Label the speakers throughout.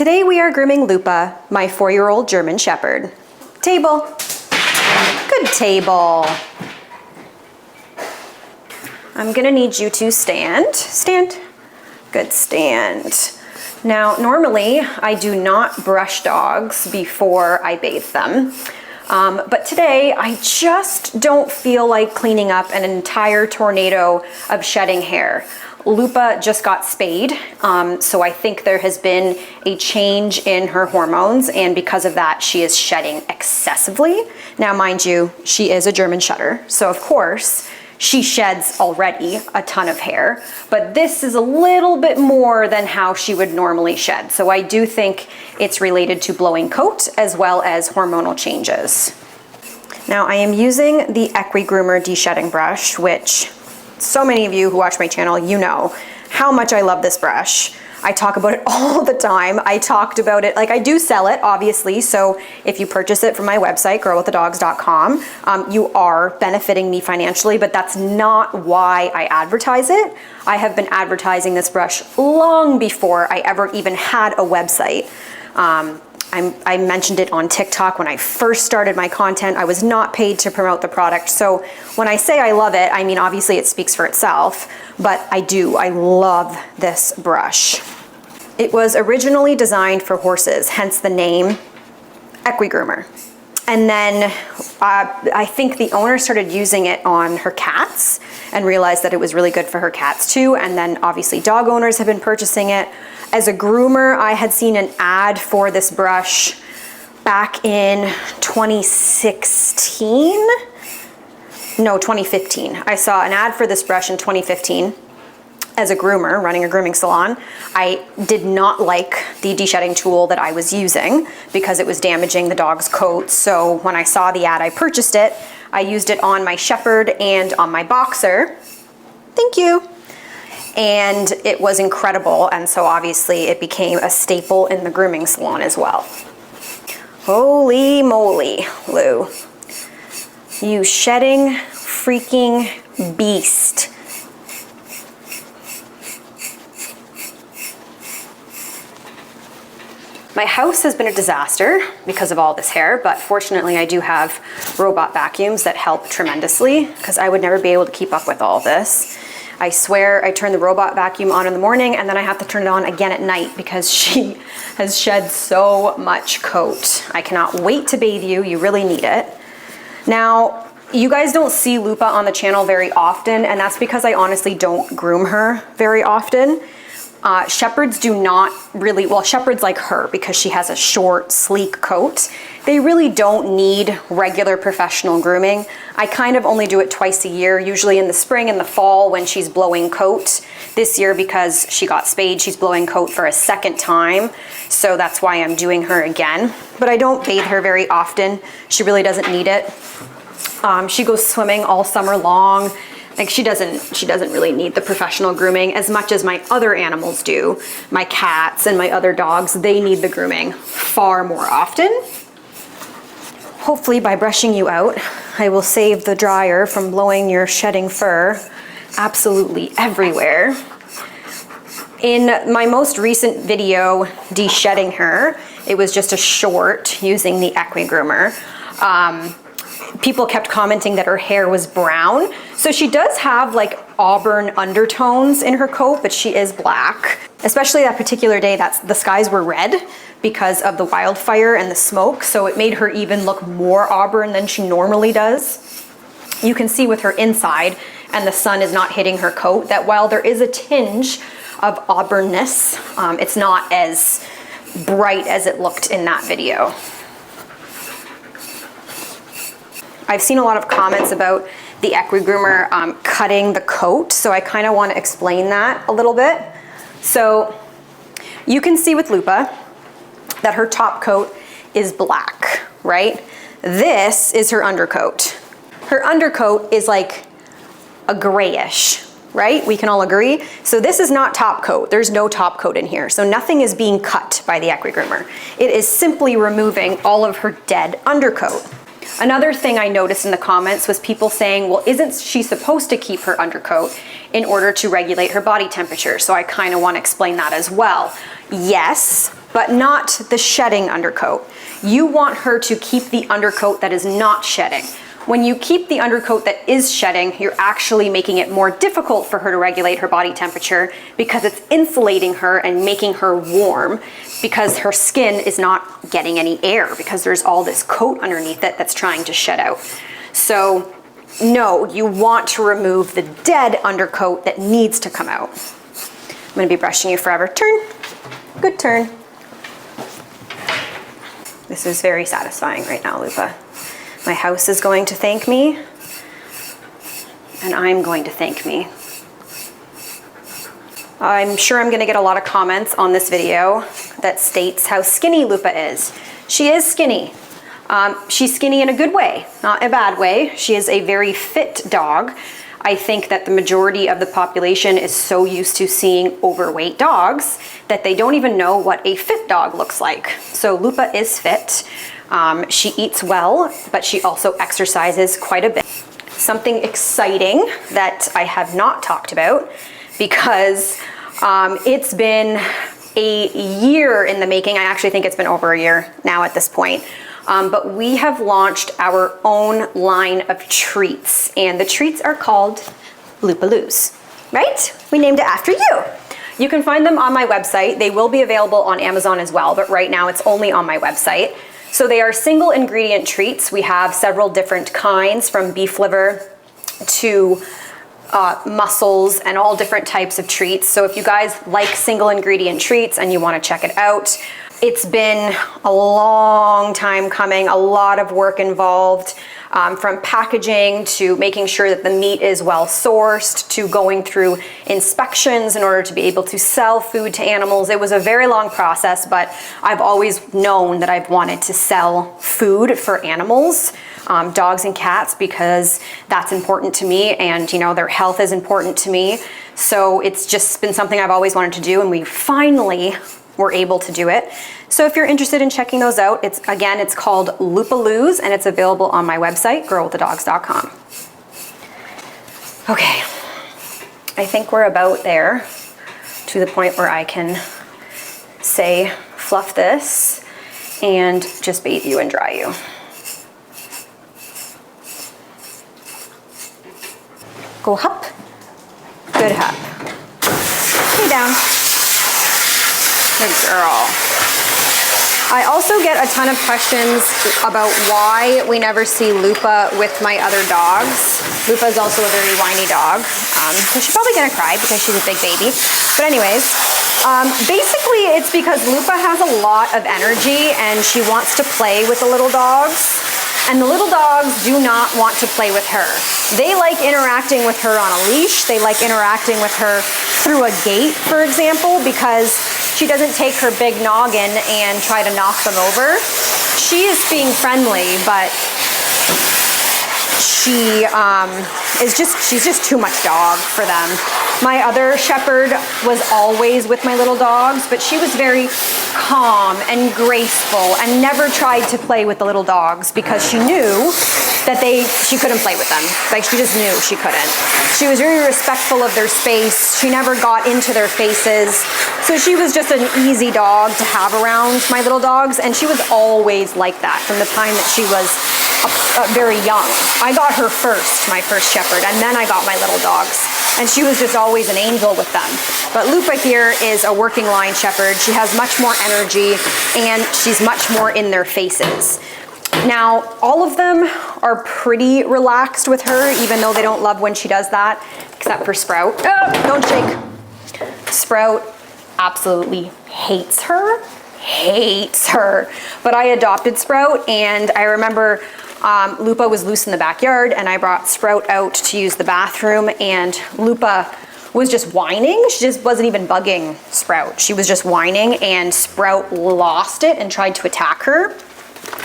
Speaker 1: Today we are grooming Lupa, my 4-year-old German Shepherd. Table. Good table. I'm gonna need you to stand. Stand. Good, stand. Now, normally I do not brush dogs before I bathe them. But today I just don't feel like cleaning up an entire tornado of shedding hair. Lupa just got spayed, so I think there has been a change in her hormones, and because of that she is shedding excessively. Now mind you, she is a German Shedder, so of course she sheds already a ton of hair, but this is a little bit more than how she would normally shed. So I do think it's related to blowing coat as well as hormonal changes. Now I am using the EquiGroomer de-shedding brush, which so many of you who watch my channel, you know how much I love this brush. I talk about it all the time. I talked about it, like I do sell it, obviously, so if you purchase it from my website, girlwiththedogs.com, you are benefiting me financially, but that's not why I advertise it. I have been advertising this brush long before I ever even had a website. I mentioned it on TikTok when I first started my content. I was not paid to promote the product. So when I say I love it, I mean, obviously it speaks for itself, but I love this brush. It was originally designed for horses, hence the name EquiGroomer. And then I think the owner started using it on her cats and realized that it was really good for her cats too. And then obviously dog owners have been purchasing it. As a groomer, I had seen an ad for this brush back in 2016. No, 2015. I saw an ad for this brush in 2015 as a groomer running a grooming salon. I did not like the de-shedding tool that I was using because it was damaging the dog's coat. So when I saw the ad, I purchased it. I used it on my Shepherd and on my Boxer. Thank you. And it was incredible, and so obviously it became a staple in the grooming salon as well. Holy moly, Lou. You shedding freaking beast. My house has been a disaster because of all this hair, but fortunately I do have robot vacuums that help tremendously because I would never be able to keep up with all this. I swear I turn the robot vacuum on in the morning and then I have to turn it on again at night because she has shed so much coat. I cannot wait to bathe you. You really need it. Now, you guys don't see Lupa on the channel very often, and that's because I honestly don't groom her very often. Shepherds do not really, well, Shepherds like her because she has a short, sleek coat. They really don't need regular professional grooming. I kind of only do it twice a year, usually in the spring and the fall when she's blowing coat. This year, because she got spayed, she's blowing coat for a second time. So that's why I'm doing her again. But I don't bathe her very often. She really doesn't need it. She goes swimming all summer long. Like she doesn't really need the professional grooming as much as my other animals do. My cats and my other dogs, they need the grooming far more often. Hopefully by brushing you out, I will save the dryer from blowing your shedding fur absolutely everywhere. In my most recent video, de-shedding her, it was just a short using the EquiGroomer. People kept commenting that her hair was brown. So she does have like auburn undertones in her coat, but she is black. Especially that particular day, the skies were red because of the wildfire and the smoke. So it made her even look more auburn than she normally does. You can see with her inside and the sun is not hitting her coat that while there is a tinge of auburnness, it's not as bright as it looked in that video. I've seen a lot of comments about the EquiGroomer cutting the coat, so I kind of want to explain that a little bit. So you can see with Lupa that her top coat is black, right? This is her undercoat. Her undercoat is like a grayish, right? We can all agree. So this is not top coat. There's no top coat in here. So nothing is being cut by the EquiGroomer. It is simply removing all of her dead undercoat. Another thing I noticed in the comments was people saying, well, isn't she supposed to keep her undercoat in order to regulate her body temperature? So I kind of want to explain that as well. Yes, but not the shedding undercoat. You want her to keep the undercoat that is not shedding. When you keep the undercoat that is shedding, you're actually making it more difficult for her to regulate her body temperature because it's insulating her and making her warm because her skin is not getting any air because there's all this coat underneath it that's trying to shed out. So no, you want to remove the dead undercoat that needs to come out. I'm gonna be brushing you forever. Turn, good turn. This is very satisfying right now, Lupa. My house is going to thank me, and I'm going to thank me. I'm sure I'm gonna get a lot of comments on this video that states how skinny Lupa is. She is skinny. She's skinny in a good way, not a bad way. She is a very fit dog. I think that the majority of the population is so used to seeing overweight dogs that they don't even know what a fit dog looks like. So Lupa is fit. She eats well, but she also exercises quite a bit. Something exciting that I have not talked about because it's been a year in the making. I actually think it's been over a year now at this point. But we have launched our own line of treats, and the treats are called Lupaloos, right? We named it after you. You can find them on my website. They will be available on Amazon as well, but right now it's only on my website. So they are single ingredient treats. We have several different kinds, from beef liver to mussels and all different types of treats. So if you guys like single ingredient treats and you want to check it out, it's been a long time coming, a lot of work involved, from packaging to making sure that the meat is well sourced to going through inspections in order to be able to sell food to animals. It was a very long process, but I've always known that I've wanted to sell food for animals, dogs and cats, because that's important to me, and you know, their health is important to me. So it's just been something I've always wanted to do, and we finally were able to do it. So if you're interested in checking those out, it's called Lupaloos, and it's available on my website, girlwiththedogs.com. Okay, I think we're about there to the point where I can say fluff this and just bathe you and dry you. Go hop, good hop. Stay down. Good girl. I also get a ton of questions about why we never see Lupa with my other dogs. Lupa is also a very whiny dog. So she's probably gonna cry because she's a big baby. But anyways, basically it's because Lupa has a lot of energy and she wants to play with the little dogs. And the little dogs do not want to play with her. They like interacting with her on a leash. They like interacting with her through a gate, for example, because she doesn't take her big noggin and try to knock them over. She is being friendly, but she's just too much dog for them. My other shepherd was always with my little dogs, but she was very calm and graceful and never tried to play with the little dogs because she knew that she couldn't play with them. Like, she just knew she couldn't. She was very respectful of their space. She never got into their faces. So she was just an easy dog to have around my little dogs, and she was always like that from the time that she was very young. I got her first, my first shepherd, and then I got my little dogs. And she was just always an angel with them. But Lupa here is a working line shepherd. She has much more energy and she's much more in their faces. Now, all of them are pretty relaxed with her, even though they don't love when she does that, except for Sprout. Oh, don't shake. Sprout absolutely hates her. But I adopted Sprout, and I remember Lupa was loose in the backyard, and I brought Sprout out to use the bathroom, and Lupa was just whining. She just wasn't even bugging Sprout. She was just whining, and Sprout lost it and tried to attack her.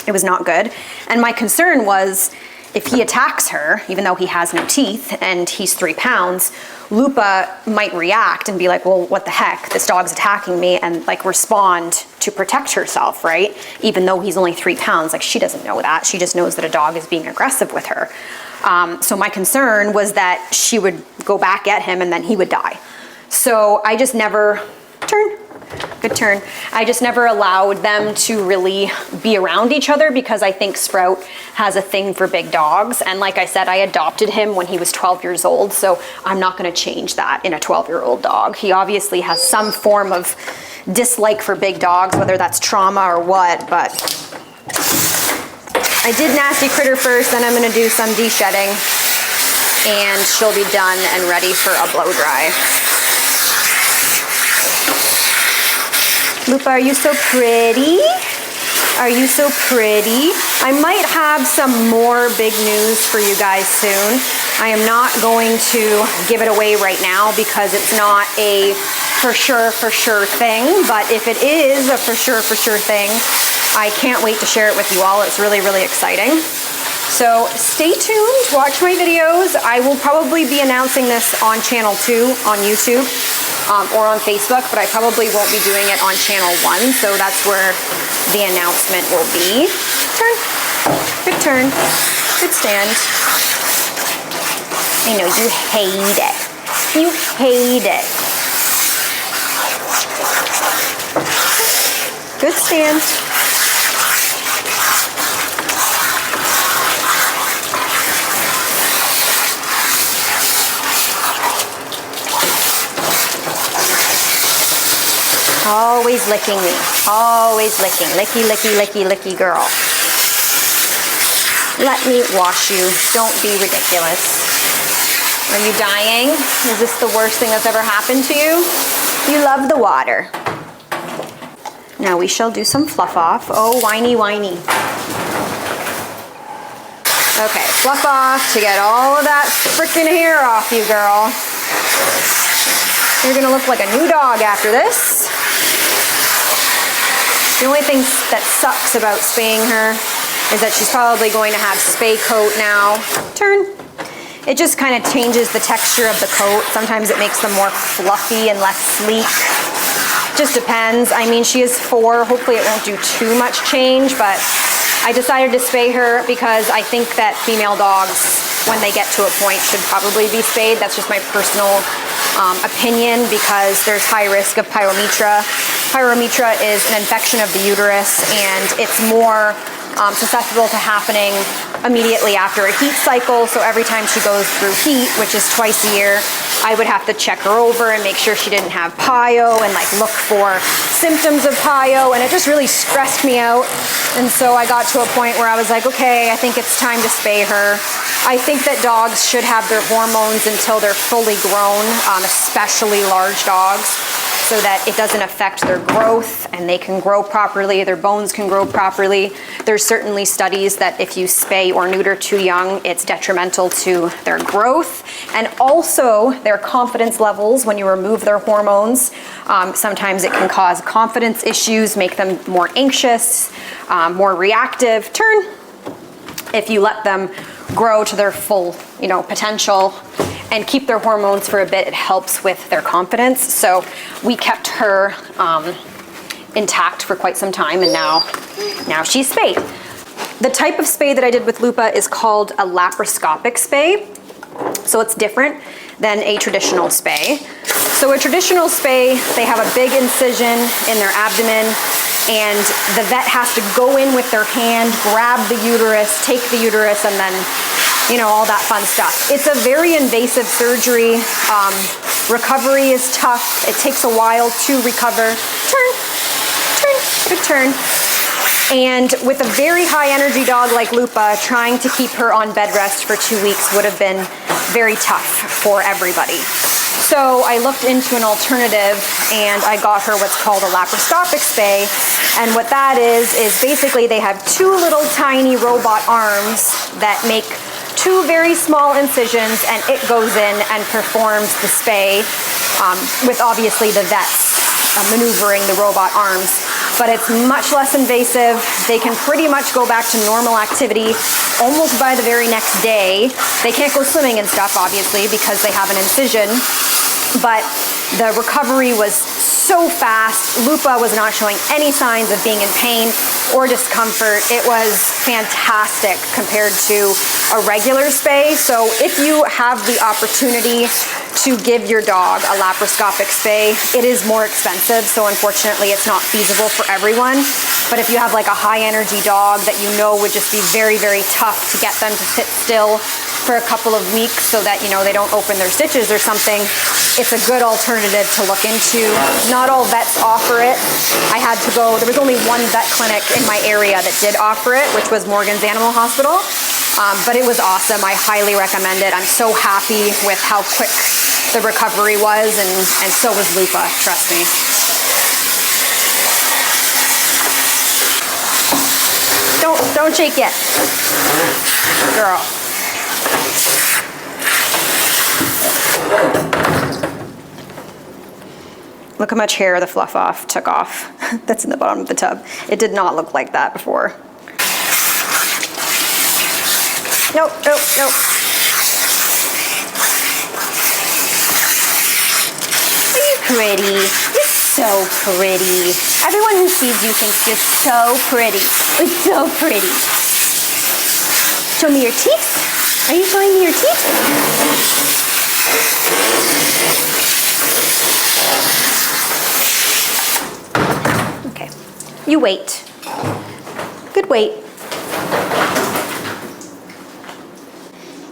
Speaker 1: It was not good. And my concern was, if he attacks her, even though he has no teeth and he's 3 pounds, Lupa might react and be like, well, what the heck? This dog's attacking me, and like respond to protect herself, right? Even though he's only 3 pounds, like, she doesn't know that. She just knows that a dog is being aggressive with her. So my concern was that she would go back at him and then he would die. So I just never good turn. I just never allowed them to really be around each other because I think Sprout has a thing for big dogs. And like I said, I adopted him when he was 12 years old, so I'm not gonna change that in a 12-year-old dog. He obviously has some form of dislike for big dogs, whether that's trauma or what, but I did Nasty Critter first, then I'm gonna do some de-shedding, and she'll be done and ready for a blow dry. Lupa, are you so pretty? Are you so pretty? I might have some more big news for you guys soon. I am not going to give it away right now because it's not a for sure thing, but if it is a for sure thing, I can't wait to share it with you all. It's really, really exciting. So stay tuned, watch my videos. I will probably be announcing this on channel 2 on YouTube or on Facebook, but I probably won't be doing it on channel 1, so that's where the announcement will be. Turn, good stand. I know you hate it. You hate it. Good stand. Always licking me. Always licking. Licky, licky, licky, licky girl. Let me wash you. Don't be ridiculous. Are you dying? Is this the worst thing that's ever happened to you? You love the water. Now we shall do some fluff off. Oh, whiny, whiny. Okay, fluff off to get all of that freaking hair off you, girl. You're gonna look like a new dog after this. The only thing that sucks about spaying her is that she's probably going to have spay coat now. Turn. It just kind of changes the texture of the coat. Sometimes it makes them more fluffy and less sleek. Just depends. I mean, she is 4. Hopefully it won't do too much change, but I decided to spay her because I think that female dogs, when they get to a point, should probably be spayed. That's just my personal opinion because there's high risk of pyometra. Pyometra is an infection of the uterus, and it's more susceptible to happening immediately after a heat cycle. So every time she goes through heat, which is twice a year, I would have to check her over and make sure she didn't have pyo and like look for symptoms of pyo, and it just really stressed me out. And so I got to a point where I was like, okay, I think it's time to spay her. I think that dogs should have their hormones until they're fully grown, especially large dogs, so that it doesn't affect their growth and they can grow properly, their bones can grow properly. There's certainly studies that if you spay or neuter too young, it's detrimental to their growth and also their confidence levels when you remove their hormones. Sometimes it can cause confidence issues, make them more anxious, more reactive. Turn. If you let them grow to their full, potential and keep their hormones for a bit, it helps with their confidence. So we kept her intact for quite some time, and now she's spayed. The type of spay that I did with Lupa is called a laparoscopic spay. So it's different than a traditional spay. So a traditional spay, they have a big incision in their abdomen, and the vet has to go in with their hand, grab the uterus, take the uterus, and then all that fun stuff. It's a very invasive surgery. Recovery is tough. It takes a while to recover. Turn, good turn. And with a very high energy dog like Lupa, trying to keep her on bed rest for 2 weeks would have been very tough for everybody. So I looked into an alternative and I got her what's called a laparoscopic spay. And what that is basically they have 2 little tiny robot arms that make 2 very small incisions, and it goes in and performs the spay with obviously the vets maneuvering the robot arms. But it's much less invasive. They can pretty much go back to normal activity almost by the very next day. They can't go swimming and stuff, obviously, because they have an incision, but the recovery was so fast. Lupa was not showing any signs of being in pain or discomfort. It was fantastic compared to a regular spay. So if you have the opportunity to give your dog a laparoscopic spay. It is more expensive, so unfortunately it's not feasible for everyone. But if you have like a high energy dog that you know would just be very, very tough to get them to sit still for a couple of weeks so that, you know, they don't open their stitches or something, it's a good alternative to look into. Not all vets offer it. I had to go, there was only one vet clinic in my area that did offer it, which was Morgan's Animal Hospital. But it was awesome. I highly recommend it. I'm so happy with how quick the recovery was, and so was Lupa, trust me. Don't shake yet. Girl. Look how much hair the fluff off took off. That's in the bottom of the tub. It did not look like that before. Nope, nope, nope. You're pretty. You're so pretty. Everyone who sees you thinks you're so pretty. It's so pretty. Show me your teeth. Are you showing me your teeth? Okay. You wait. Good wait.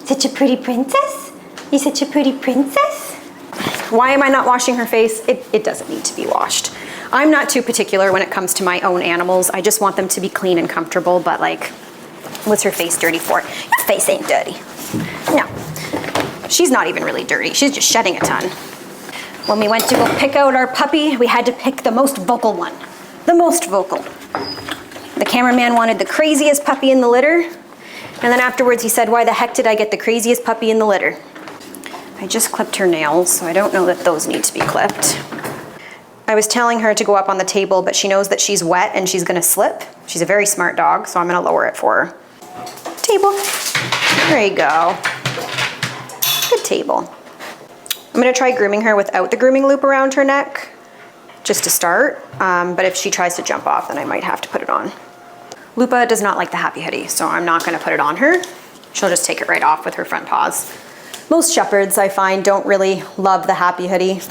Speaker 1: Such a pretty princess? You're such a pretty princess? Why am I not washing her face? It doesn't need to be washed. I'm not too particular when it comes to my own animals. I just want them to be clean and comfortable, but like, what's her face dirty for? Your face ain't dirty. No. She's not even really dirty. She's just shedding a ton. When we went to go pick out our puppy, we had to pick the most vocal one. The most vocal. The cameraman wanted the craziest puppy in the litter. And then afterwards he said, why the heck did I get the craziest puppy in the litter? I just clipped her nails, so I don't know that those need to be clipped. I was telling her to go up on the table, but she knows that she's wet and she's gonna slip. She's a very smart dog, so I'm gonna lower it for her. Table. There you go. Good table. I'm gonna try grooming her without the grooming loop around her neck, just to start. But if she tries to jump off, then I might have to put it on. Lupa does not like the happy hoodie, so I'm not gonna put it on her. She'll just take it right off with her front paws. Most shepherds, I find, don't really love the happy hoodie.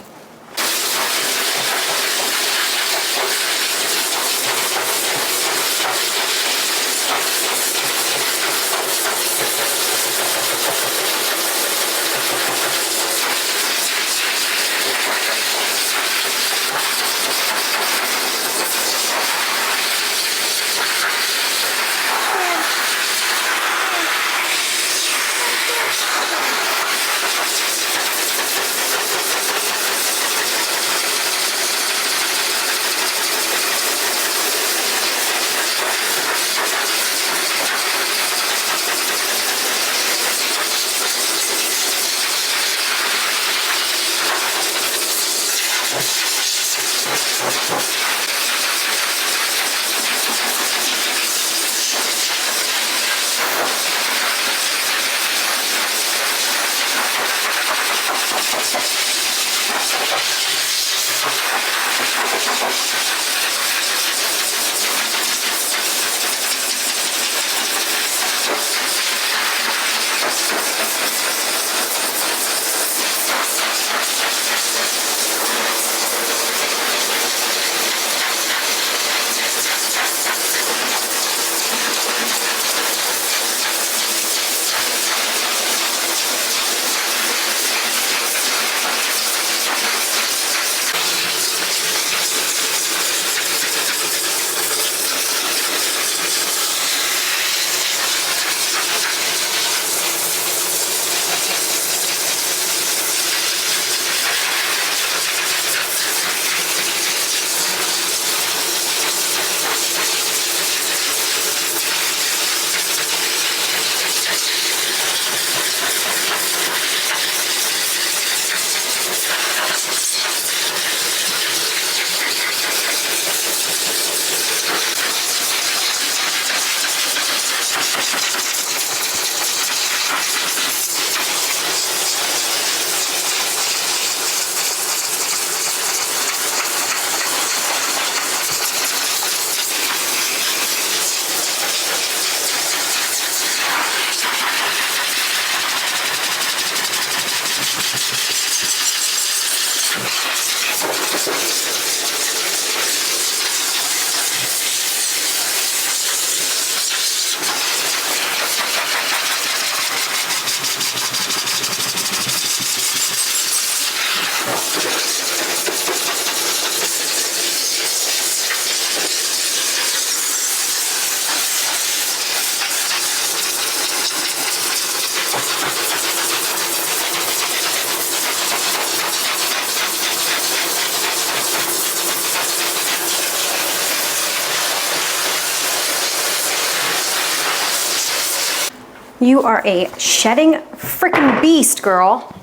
Speaker 1: You are a shedding freaking beast, girl.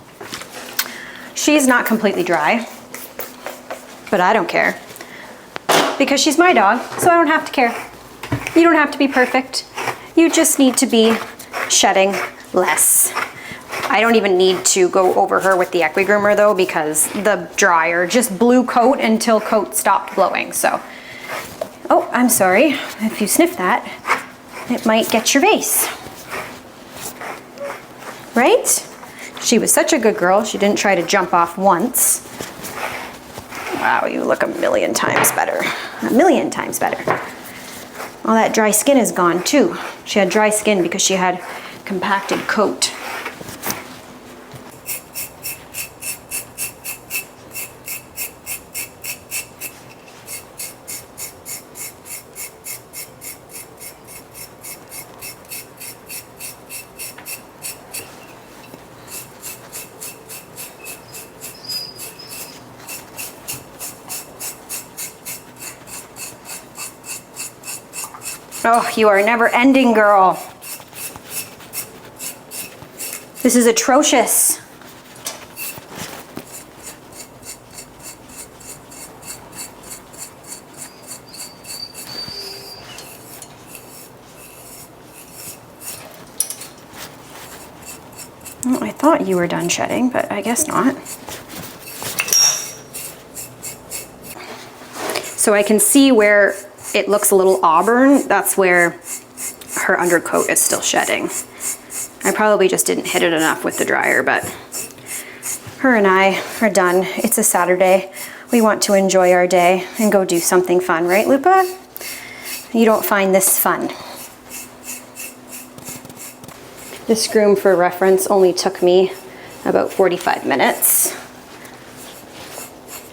Speaker 1: She's not completely dry, but I don't care. Because she's my dog, so I don't have to care. You don't have to be perfect. You just need to be shedding less. I don't even need to go over her with the EquiGroomer though, because the dryer just blew coat until coat stopped blowing, so. Oh, I'm sorry. If you sniff that, it might get your vase. Right? She was such a good girl. She didn't try to jump off once. Wow, you look a million times better. A million times better. All that dry skin is gone too. She had dry skin because she had compacted coat. Oh, you are never ending, girl. This is atrocious. Well, I thought you were done shedding, but I guess not. So I can see where it looks a little auburn. That's where her undercoat is still shedding. I probably just didn't hit it enough with the dryer, but her and I are done. It's a Saturday. We want to enjoy our day and go do something fun, right, Lupa? You don't find this fun. This groom, for reference, only took me about 45 minutes.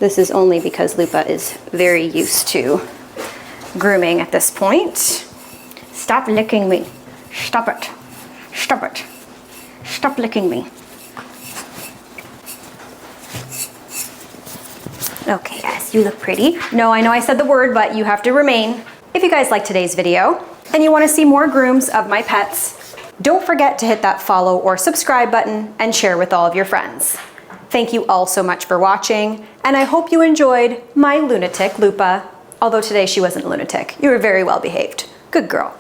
Speaker 1: This is only because Lupa is very used to grooming at this point. Stop licking me. Stop it. Stop it. Stop licking me. Okay, guys, you look pretty. No, I know I said the word, but you have to remain. If you guys like today's video and you want to see more grooms of my pets, don't forget to hit that follow or subscribe button and share with all of your friends. Thank you all so much for watching, and I hope you enjoyed my lunatic, Lupa. Although today she wasn't a lunatic. You were very well behaved. Good girl.